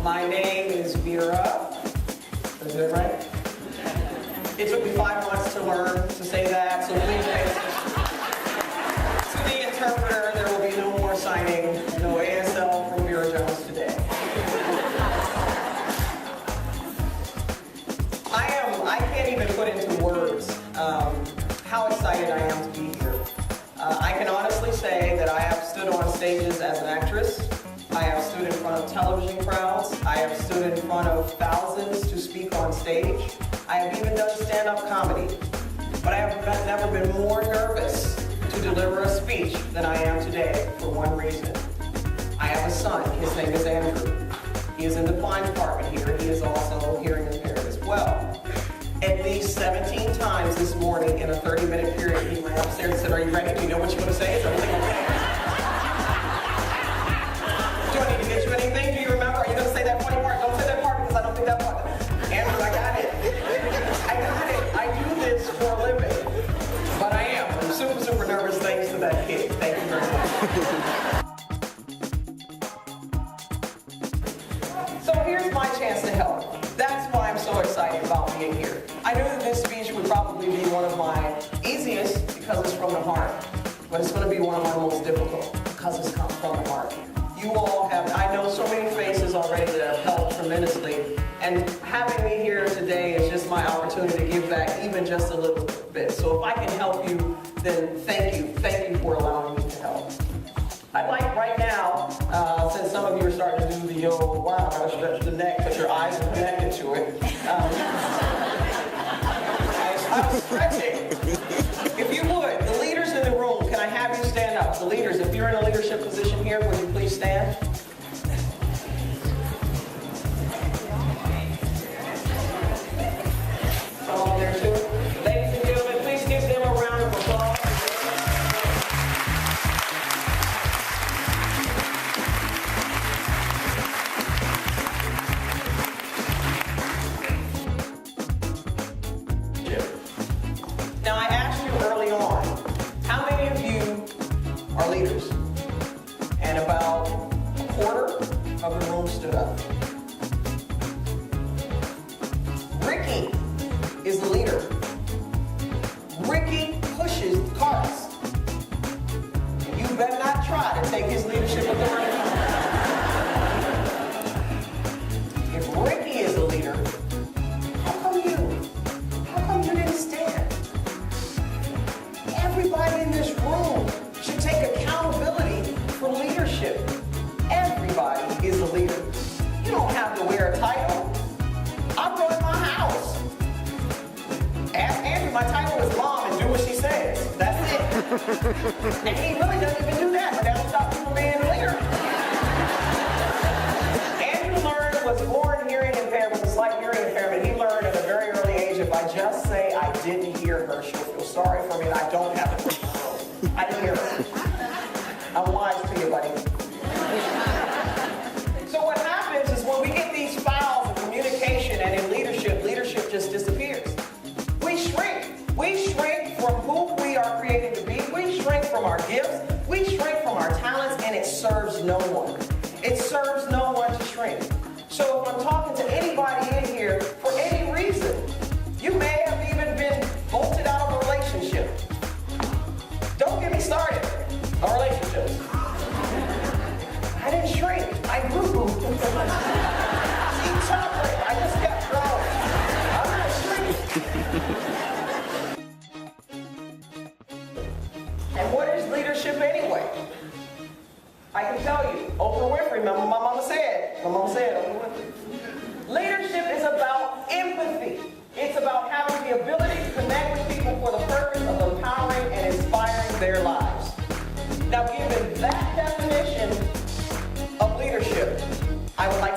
My name is Vera. Is that right? It took me 5 months to learn to say that, so please pay attention. To the interpreter, there will be no more signing, no ASL from Vera Jones today. I can't even put into words how excited I am to be here. I can honestly say that I have stood on stages as an actress. I have stood in front of television crowds. I have stood in front of thousands to speak on stage. I have even done stand-up comedy. But I have never been more nervous to deliver a speech than I am today for one reason. I have a son. His name is Andrew. He is in the blind department here. He is also hearing impaired as well. At least 17 times this morning in a 30-minute period, he ran upstairs and said, "Are you ready? Do you know what you're going to say? Is everything okay? Do I need to get you anything? Do you remember? Are you going to say that funny part? Don't say that part because I don't think that part." Andrew, I got it. I got it. I do this for a living. But I am. I'm super, super nervous thanks to that kid. Thank you very much. So here's my chance to help. That's why I'm so excited about being here. I knew that this speech would probably be one of my easiest because it's from the heart. But it's going to be one of my most difficult because it's come from the heart. You all have, I know so many faces already that have helped tremendously. And having me here today is just my opportunity to give back even just a little bit. So if I can help you, then thank you. Thank you for allowing me to help. I'd like right now, since some of you are starting to do the old, wow, I gotta stretch the neck, but your eyes are connected to it. I was stretching. If you would, the leaders in the room, can I have you stand up? The leaders, if you're in a leadership position here, would you please stand? Come on there too. Ladies and gentlemen, please give them a round of applause. Now, I asked you early on, how many of you are leaders? And about a quarter of the room stood up. Ricky is the leader. Ricky pushes carts. And you better not try to take his leadership authority. If Ricky is the leader, how come you didn't stand? Everybody in this room should take accountability for leadership. Everybody is a leader. You don't have to wear a title. I run my house. Ask Andrew, my title is mom, and do what she says. That's it. And he really doesn't even do that, but that'll stop you from being a leader. Andrew was born hearing impaired with a slight hearing impairment. He learned at a very early age, if I just say I didn't hear her, she'll feel sorry for me and I don't have to control. I didn't hear her. I'm wise to you, buddy. So what happens is when we get these fouls of communication and in leadership just disappears. We shrink. We shrink from who we are created to be. We shrink from our gifts. We shrink from our talents, and it serves no one. It serves no one to shrink. So if I'm talking to anybody in here for any reason, you may have even been bolted out of a relationship. Don't get me started on relationships. I didn't shrink. I grew. Eat chocolate. I just kept growing. I'm not shrinking. And what is leadership anyway? I can tell you, Oprah Winfrey, remember my mama said, Oprah Winfrey. Leadership is about empathy. It's about having the ability to connect with people for the purpose of empowering and inspiring their lives. Now, given that definition of leadership, I would like